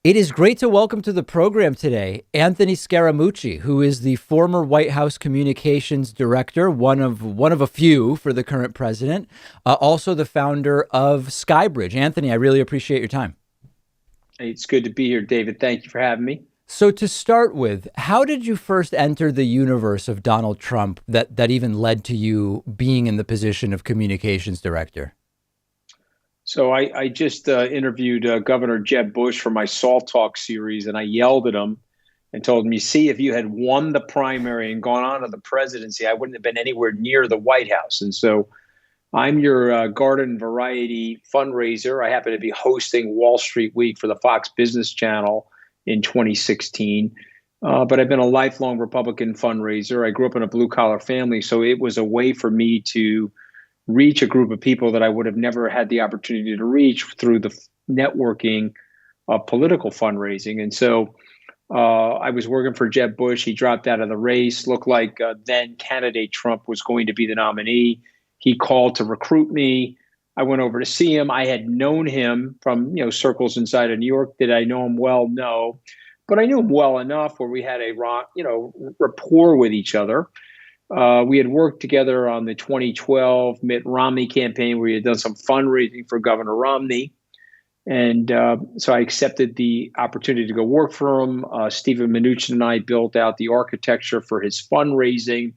It is great to welcome to the program today Anthony Scaramucci, who is the former White House communications director, one of a few for the current president, also the founder of Skybridge. Anthony, I really appreciate your time. Hey, it's good to be here, David. Thank you for having me. So to start with, how did you first enter the universe of Donald Trump that even led to you being in the position of communications director? So I just interviewed Governor Jeb Bush for my Salt Talk series, and I yelled at him and told him, "You see, if you had won the primary and gone on to the presidency, I wouldn't have been anywhere near the White House." And so I'm your garden variety fundraiser. I happen to be hosting Wall Street Week for the Fox Business Channel in 2016. But I've been a lifelong Republican fundraiser. I grew up in a blue collar family, so it was a way for me to reach a group of people that I would have never had the opportunity to reach through the networking of political fundraising. And so I was working for Jeb Bush. He dropped out of the race, looked like then candidate Trump was going to be the nominee. He called to recruit me. I went over to see him. I had known him from circles inside of New York. Did I know him well? No, but I knew him well enough where we had a rapport with each other. We had worked together on the 2012 Mitt Romney campaign where he had done some fundraising for Governor Romney. And so I accepted the opportunity to go work for him. Stephen Mnuchin and I built out the architecture for his fundraising.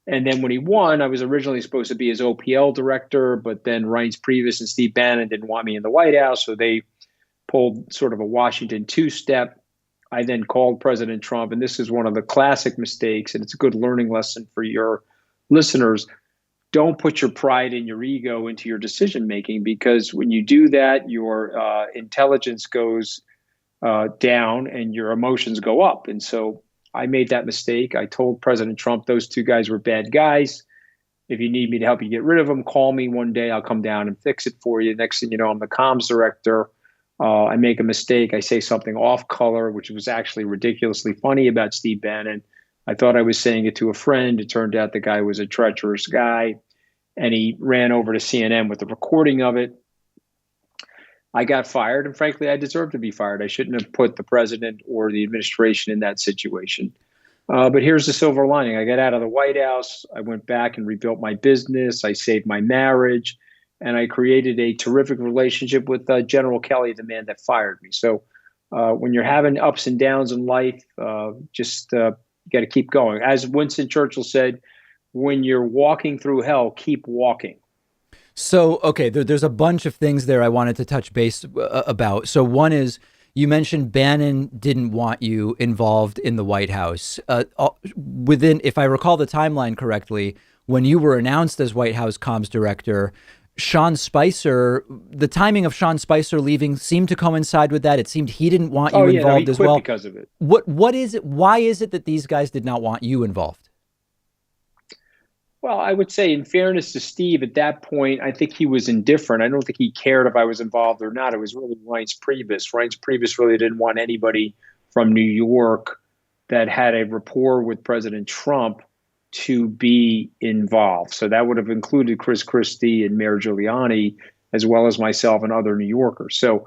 And then when he won, I was originally supposed to be his OPL director, but then Reince Priebus and Steve Bannon didn't want me in the White House. So they pulled sort of a Washington two-step. I then called President Trump, and this is one of the classic mistakes, and it's a good learning lesson for your listeners. Don't put your pride and your ego into your decision making, because when you do that, your intelligence goes down and your emotions go up. And so I made that mistake. I told President Trump those two guys were bad guys. If you need me to help you get rid of them, call me one day. I'll come down and fix it for you. Next thing you know, I'm the comms director. I make a mistake. I say something off color, which was actually ridiculously funny about Steve Bannon. I thought I was saying it to a friend. It turned out the guy was a treacherous guy, and he ran over to CNN with the recording of it. I got fired, and frankly, I deserved to be fired. I shouldn't have put the president or the administration in that situation. But here's the silver lining. I got out of the White House. I went back and rebuilt my business. I saved my marriage. And I created a terrific relationship with General Kelly, the man that fired me. So when you're having ups and downs in life, just got to keep going. As Winston Churchill said, when you're walking through hell, keep walking. So, okay, there's a bunch of things there I wanted to touch base about. So, one is you mentioned Bannon didn't want you involved in the White House. Within, if I recall the timeline correctly, when you were announced as White House comms director, Sean Spicer, the timing of Sean Spicer leaving seemed to coincide with that. It seemed he didn't want you Oh yeah, no, he involved as quit well. because of it. What is it? Why is it that these guys did not want you involved? Well, I would say, in fairness to Steve, at that point, I think he was indifferent. I don't think he cared if I was involved or not. It was really Reince Priebus. Reince Priebus really didn't want anybody from New York that had a rapport with President Trump to be involved. So that would have included Chris Christie and Mayor Giuliani, as well as myself and other New Yorkers. So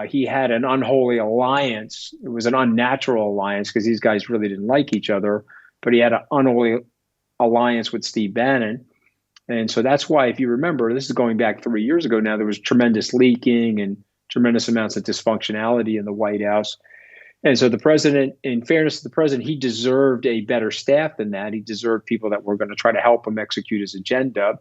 he had an unholy alliance. It was an unnatural alliance because these guys really didn't like each other, but he had an unholy alliance with Steve Bannon. And so that's why, if you remember, this is going back 3 years ago now, there was tremendous leaking and tremendous amounts of dysfunctionality in the White House. And so the president, in fairness to the president, he deserved a better staff than that. He deserved people that were going to try to help him execute his agenda.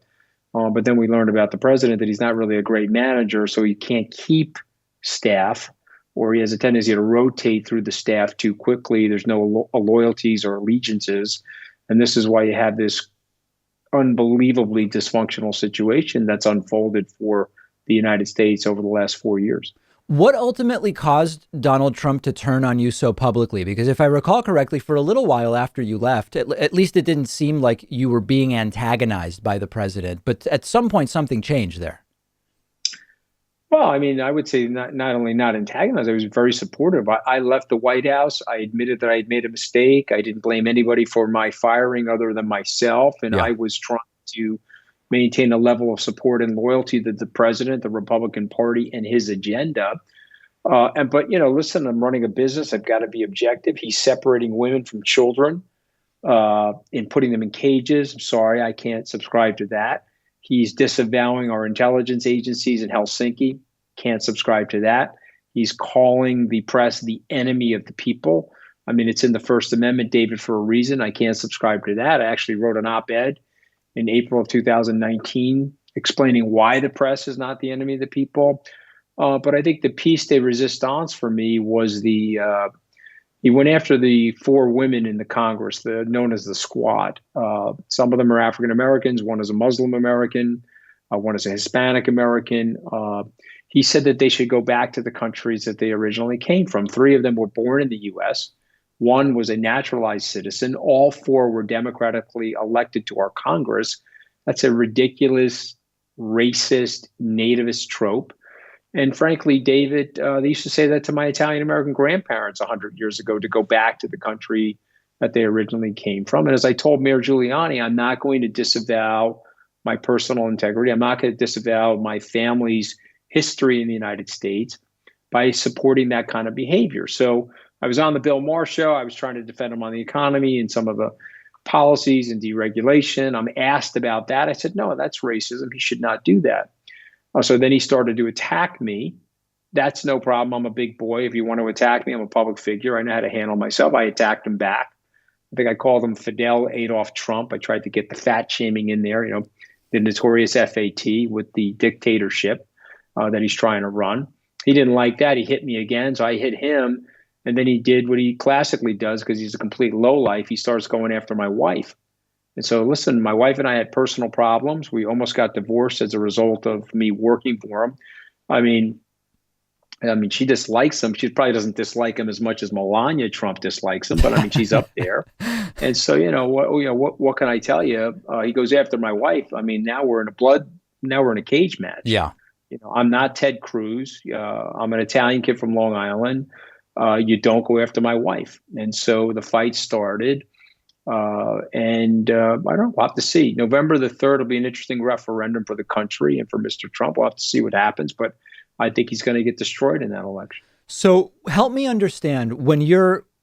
But then we learned about the president that he's not really a great manager, so he can't keep staff, or he has a tendency to rotate through the staff too quickly. There's no loyalties or allegiances. And this is why you have this unbelievably dysfunctional situation that's unfolded for the United States over the last 4 years. What ultimately caused Donald Trump to turn on you so publicly? Because if I recall correctly, for a little while after you left, at least it didn't seem like you were being antagonized by the president. But at some point, something changed there. Well, I mean, I would say not only not antagonized, I was very supportive. I left the White House. I admitted that I had made a mistake. I didn't blame anybody for my firing other than myself. And Yeah. I was trying to maintain a level of support and loyalty to the president, the Republican Party, and his agenda. But listen, I'm running a business. I've got to be objective. He's separating women from children and putting them in cages. I'm sorry, I can't subscribe to that. He's disavowing our intelligence agencies in Helsinki. Can't subscribe to that. He's calling the press the enemy of the people. I mean, it's in the First Amendment, David, for a reason. I can't subscribe to that. I actually wrote an op-ed in April of 2019 explaining why the press is not the enemy of the people. But I think the piece de resistance for me was he went after the four women in the Congress, known as the Squad. Some of them are African Americans. One is a Muslim American. One is a Hispanic American. He said that they should go back to the countries that they originally came from. Three of them were born in the U.S. One was a naturalized citizen. All four were democratically elected to our Congress. That's a ridiculous, racist, nativist trope. And frankly, David, they used to say that to my Italian American grandparents 100 years ago, to go back to the country that they originally came from. And as I told Mayor Giuliani, I'm not going to disavow my personal integrity. I'm not going to disavow my family's history in the United States by supporting that kind of behavior. So I was on the Bill Maher show. I was trying to defend him on the economy and some of the policies and deregulation. I'm asked about that. I said, no, that's racism. He should not do that. So then he started to attack me. That's no problem. I'm a big boy. If you want to attack me, I'm a public figure. I know how to handle myself. I attacked him back. I think I called him Fidel Adolf Trump. I tried to get the fat shaming in there, the notorious FAT with the dictatorship that he's trying to run. He didn't like that. He hit me again. So I hit him. And then he did what he classically does, because he's a complete lowlife. He starts going after my wife. And so, listen, my wife and I had personal problems. We almost got divorced as a result of me working for him. I mean, she dislikes him. She probably doesn't dislike him as much as Melania Trump dislikes him, but I mean, she's up there. And so, what can I tell you? He goes after my wife. I mean, now we're in a cage match. Yeah. I'm not Ted Cruz. I'm an Italian kid from Long Island. You don't go after my wife. And so the fight started. I don't know. We'll have to see. November the 3rd will be an interesting referendum for the country and for Mr. Trump. We'll have to see what happens, but I think he's going to get destroyed in that election. So help me understand,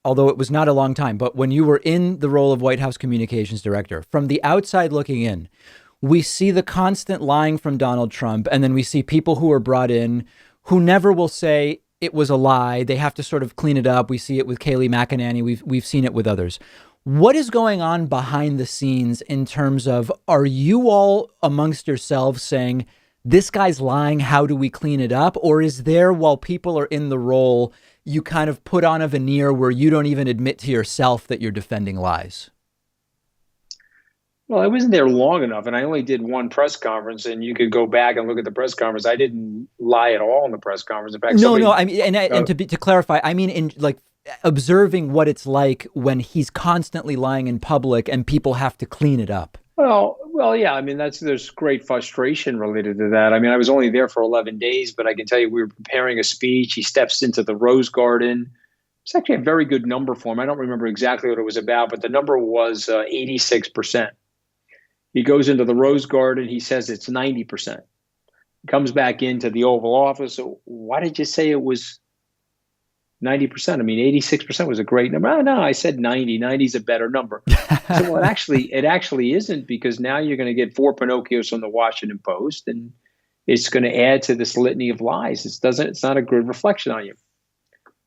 although it was not a long time, but when you were in the role of White House communications director, from the outside looking in, we see the constant lying from Donald Trump, and then we see people who are brought in who never will say it was a lie. They have to sort of clean it up. We see it with Kayleigh McEnany. We've seen it with others. What is going on behind the scenes in terms of, are you all amongst yourselves saying, this guy's lying, how do we clean it up? Or is there, while people are in the role, you kind of put on a veneer where you don't even admit to yourself that you're defending lies? Well, I wasn't there long enough, and I only did one press conference, and you could go back and look at the press conference. I didn't lie at all in the press conference. In fact, no. I mean, and to clarify, I mean, in like observing what it's like when he's constantly lying in public and people have to clean it up. Well, yeah. I mean, there's great frustration related to that. I mean, I was only there for 11 days, but I can tell you, we were preparing a speech. He steps into the Rose Garden. It's actually a very good number for him. I don't remember exactly what it was about, but the number was 86%. He goes into the Rose Garden. He says it's 90%. He comes back into the Oval Office. So why did you say it was 90%? I mean, 86% was a great number. Oh, no, I said 90. 90 is a better number. So, well, it actually isn't, because now you're going to get 4 Pinocchios from the Washington Post, and it's going to add to this litany of lies. It's not a good reflection on you.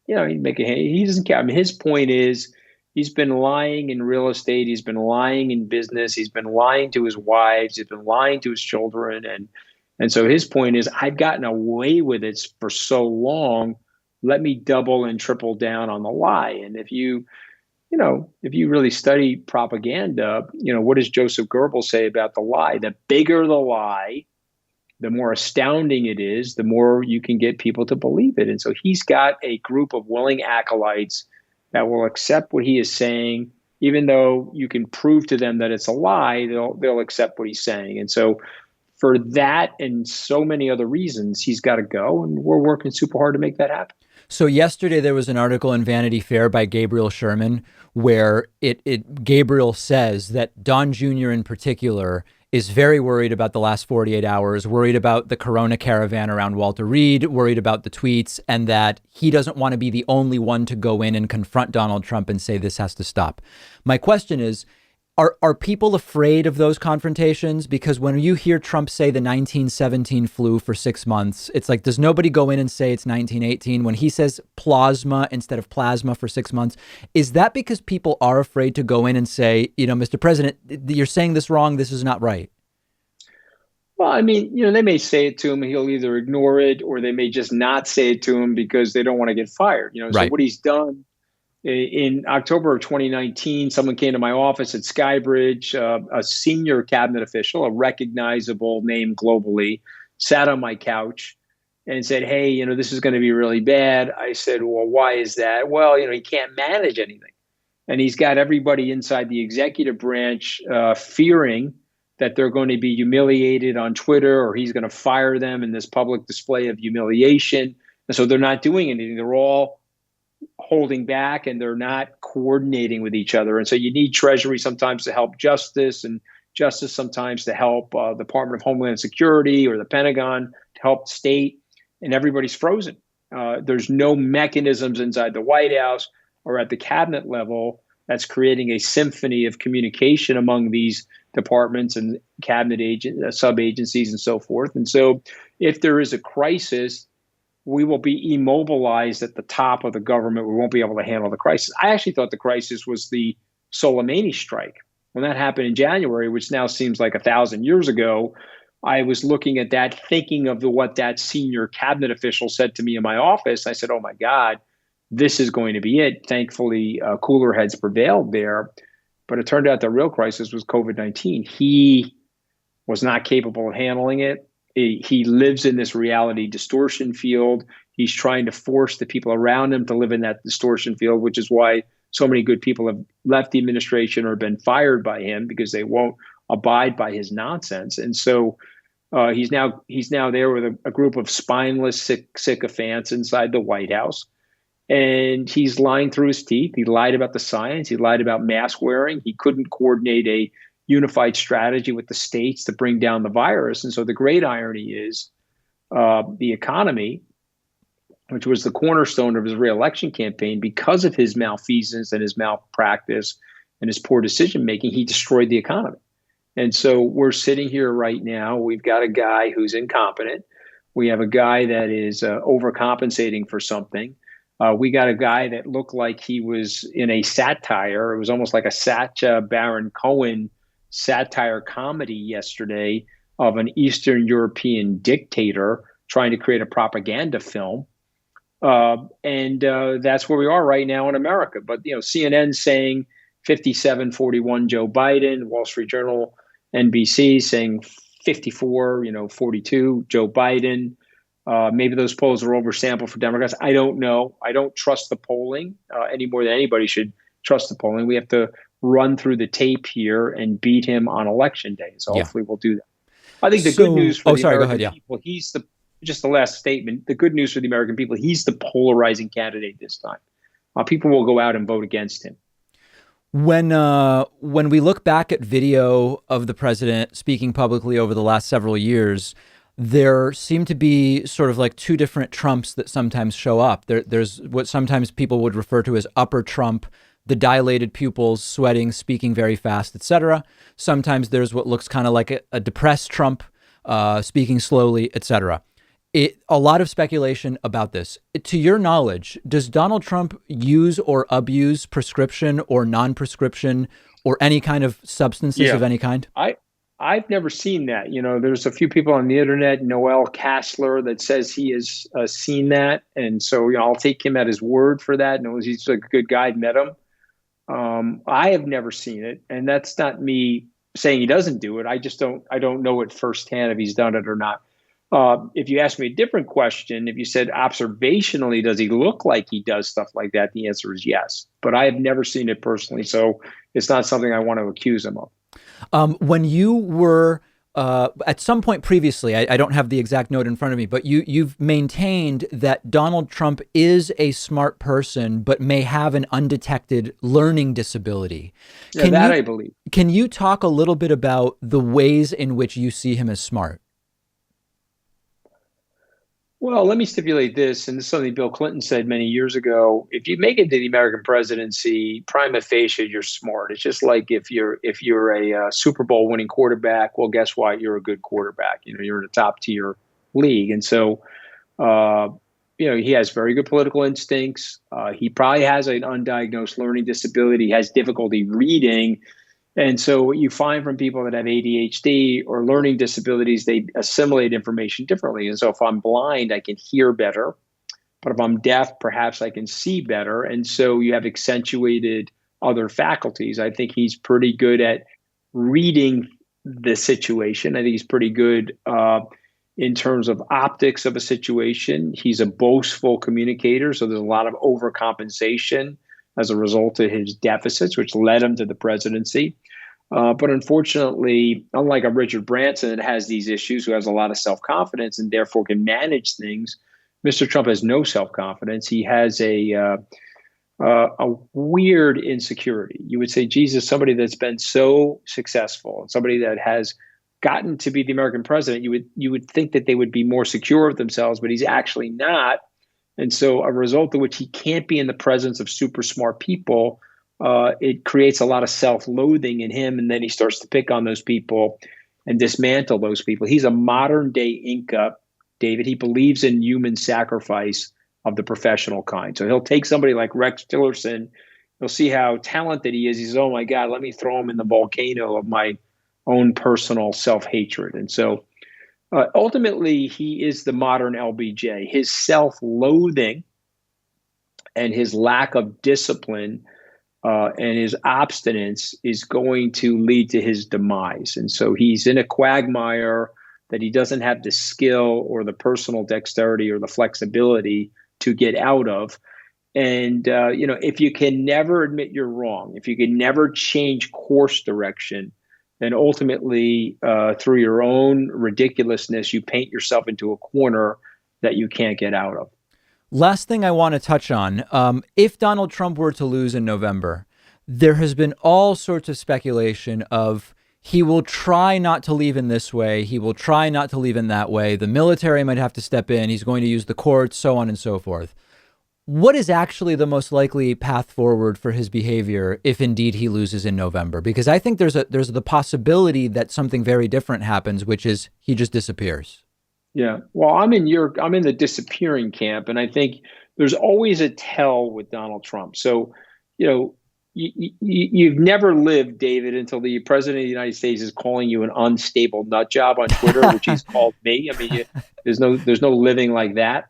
He doesn't care. I mean, his point is, he's been lying in real estate. He's been lying in business. He's been lying to his wives. He's been lying to his children. And so his point is, I've gotten away with it for so long. Let me double and triple down on the lie. And if you really study propaganda, what does Joseph Goebbels say about the lie? The bigger the lie, the more astounding it is, the more you can get people to believe it. And so he's got a group of willing acolytes that will accept what he is saying, even though you can prove to them that it's a lie. They'll accept what he's saying. And so for that and so many other reasons, he's got to go, and we're working super hard to make that happen. So yesterday there was an article in Vanity Fair by Gabriel Sherman where Gabriel says that Don Jr. in particular is very worried about the last 48 hours, worried about the Corona caravan around Walter Reed, worried about the tweets, and that he doesn't want to be the only one to go in and confront Donald Trump and say this has to stop. My question is, are people afraid of those confrontations? Because when you hear Trump say the 1917 flu for 6 months, it's like, does nobody go in and say it's 1918? When he says plasma instead of plasma for 6 months, is that because people are afraid to go in and say, Mr. President, you're saying this wrong, this is not right? Well, I mean, they may say it to him, he'll either ignore it, or they may just not say it to him because they don't want to get fired. So Right. what he's done in October of 2019, someone came to my office at Skybridge, a senior cabinet official, a recognizable name globally, sat on my couch and said, hey, this is going to be really bad. I said, well, why is that? Well, he can't manage anything. And he's got everybody inside the executive branch fearing that they're going to be humiliated on Twitter, or he's going to fire them in this public display of humiliation. And so they're not doing anything. They're all holding back, and they're not coordinating with each other. And so you need Treasury sometimes to help Justice, and Justice sometimes to help the Department of Homeland Security or the Pentagon to help state, and everybody's frozen. There's no mechanisms inside the White House or at the cabinet level that's creating a symphony of communication among these departments and cabinet sub-agencies and so forth. And so if there is a crisis, we will be immobilized at the top of the government. We won't be able to handle the crisis. I actually thought the crisis was the Soleimani strike. When that happened in January, which now seems like 1,000 years ago, I was looking at that, thinking of what that senior cabinet official said to me in my office. I said, oh my God, this is going to be it. Thankfully, cooler heads prevailed there. But it turned out the real crisis was COVID-19. He was not capable of handling it. He lives in this reality distortion field. He's trying to force the people around him to live in that distortion field, which is why so many good people have left the administration or been fired by him, because they won't abide by his nonsense. And so he's now there with a group of spineless sycophants inside the White House. And he's lying through his teeth. He lied about the science. He lied about mask wearing. He couldn't coordinate a unified strategy with the states to bring down the virus. And so the great irony is the economy, which was the cornerstone of his reelection campaign, because of his malfeasance and his malpractice and his poor decision making, he destroyed the economy. And so we're sitting here right now. We've got a guy who's incompetent. We have a guy that is overcompensating for something. We got a guy that looked like he was in a satire. It was almost like a Sacha Baron Cohen satire comedy yesterday of an Eastern European dictator trying to create a propaganda film. And that's where we are right now in America. But, CNN saying 57-41 Joe Biden, Wall Street Journal, NBC saying 54-42 Joe Biden. Maybe those polls are oversampled for Democrats. I don't know. I don't trust the polling any more than anybody should trust the polling. We have to run through the tape here and beat him on election day. So hopefully we'll do that. I think the good news for the American people, just the last statement, the good news for the American people, he's the polarizing candidate this time. People will go out and vote against him. When we look back at video of the president speaking publicly over the last several years, there seem to be sort of like two different Trumps that sometimes show up. There's what sometimes people would refer to as upper Trump, the dilated pupils, sweating, speaking very fast, etc. Sometimes there's what looks kind of like a depressed Trump, speaking slowly, etc. A lot of speculation about this. To your knowledge, does Donald Trump use or abuse prescription or non-prescription or any kind of substances of any kind? I've never seen that. There's a few people on the internet, Noel Kassler, that says he has seen that. And so, I'll take him at his word for that. No, he's a good guy. I've met him. I have never seen it. And that's not me saying he doesn't do it. I don't know it firsthand if he's done it or not. If you ask me a different question, if you said observationally, does he look like he does stuff like that? The answer is yes. But I have never seen it personally. So it's not something I want to accuse him of. When you were at some point previously, I don't have the exact note in front of me, but you've maintained that Donald Trump is a smart person, but may have an undetected learning disability. Yeah, Can that you I believe. can you talk a little bit about the ways in which you see him as smart? Well, let me stipulate this, and this is something Bill Clinton said many years ago. If you make it to the American presidency, prima facie, you're smart. It's just like if you're a Super Bowl winning quarterback. Well, guess what? You're a good quarterback. You're in a top tier league, and so uh, he has very good political instincts. He probably has an undiagnosed learning disability. He has difficulty reading. And so what you find from people that have ADHD or learning disabilities, they assimilate information differently. And so if I'm blind, I can hear better. But if I'm deaf, perhaps I can see better. And so you have accentuated other faculties. I think he's pretty good at reading the situation. I think he's pretty good in terms of optics of a situation. He's a boastful communicator. So there's a lot of overcompensation as a result of his deficits, which led him to the presidency. But unfortunately, unlike a Richard Branson that has these issues, who has a lot of self-confidence and therefore can manage things, Mr. Trump has no self-confidence. He has a weird insecurity. You would say, Jesus, somebody that's been so successful and somebody that has gotten to be the American president, you would think that they would be more secure of themselves, but he's actually not. And so a result of which he can't be in the presence of super smart people, it creates a lot of self-loathing in him. And then he starts to pick on those people and dismantle those people. He's a modern day Inca, David. He believes in human sacrifice of the professional kind. So he'll take somebody like Rex Tillerson. He'll see how talented he is. He says, oh my God, let me throw him in the volcano of my own personal self-hatred. And so ultimately, he is the modern LBJ. His self-loathing and his lack of discipline and his obstinance is going to lead to his demise. And so he's in a quagmire that he doesn't have the skill or the personal dexterity or the flexibility to get out of. And, if you can never admit you're wrong, if you can never change course direction, then ultimately, through your own ridiculousness, you paint yourself into a corner that you can't get out of. Last thing I want to touch on, if Donald Trump were to lose in November, there has been all sorts of speculation of he will try not to leave in this way. He will try not to leave in that way. The military might have to step in. He's going to use the courts, so on and so forth. What is actually the most likely path forward for his behavior if indeed he loses in November? Because I think there's the possibility that something very different happens, which is he just disappears. Yeah. Well, I'm in the disappearing camp, and I think there's always a tell with Donald Trump. So, you've never lived, David, until the president of the United States is calling you an unstable nut job on Twitter, which he's called me. I mean, there's no living like that.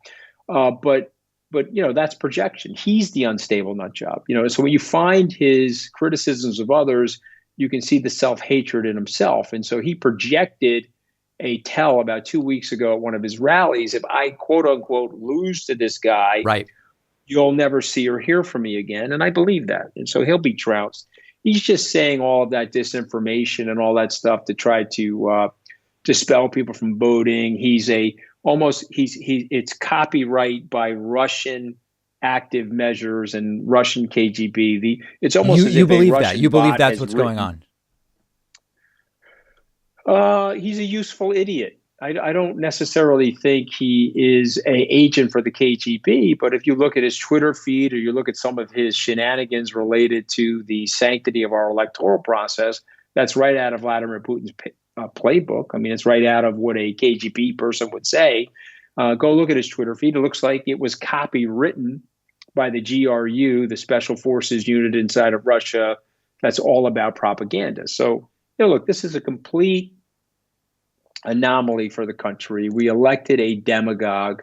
But that's projection. He's the unstable nut job. So when you find his criticisms of others, you can see the self-hatred in himself. And so he projected a tell about 2 weeks ago at one of his rallies. If I quote unquote lose to this guy, Right. you'll never see or hear from me again. And I believe that. And so he'll be trounced. He's just saying all of that disinformation and all that stuff to try to dispel people from voting. It's copyright by Russian active measures and Russian KGB. It's almost as You if a believe that. Russian You believe bot that's has what's written. going on. He's a useful idiot. I don't necessarily think he is an agent for the KGB, but if you look at his Twitter feed or you look at some of his shenanigans related to the sanctity of our electoral process, that's right out of Vladimir Putin's playbook. I mean, it's right out of what a KGB person would say. Go look at his Twitter feed. It looks like it was copywritten by the GRU, the Special Forces unit inside of Russia. That's all about propaganda. So, look, this is a complete anomaly for the country. We elected a demagogue.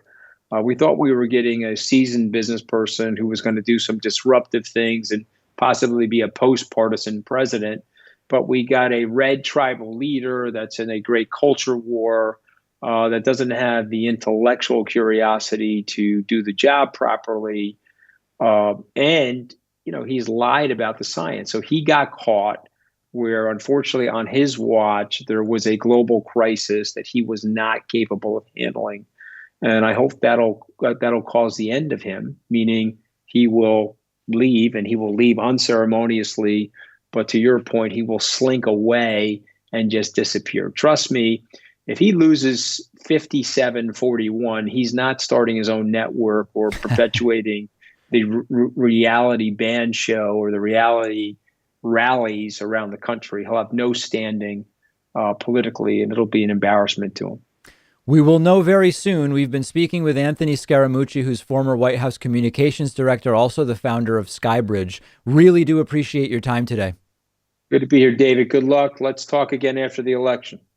We thought we were getting a seasoned business person who was going to do some disruptive things and possibly be a post-partisan president. But we got a red tribal leader that's in a great culture war, that doesn't have the intellectual curiosity to do the job properly. And he's lied about the science. So he got caught where unfortunately on his watch, there was a global crisis that he was not capable of handling. And I hope that'll cause the end of him, meaning he will leave and he will leave unceremoniously. But to your point, he will slink away and just disappear. Trust me, if he loses 57-41, he's not starting his own network or perpetuating the reality band show or the reality rallies around the country. He'll have no standing politically, and it'll be an embarrassment to him. We will know very soon. We've been speaking with Anthony Scaramucci, who's former White House communications director, also the founder of Skybridge. Really do appreciate your time today. Good to be here, David. Good luck. Let's talk again after the election.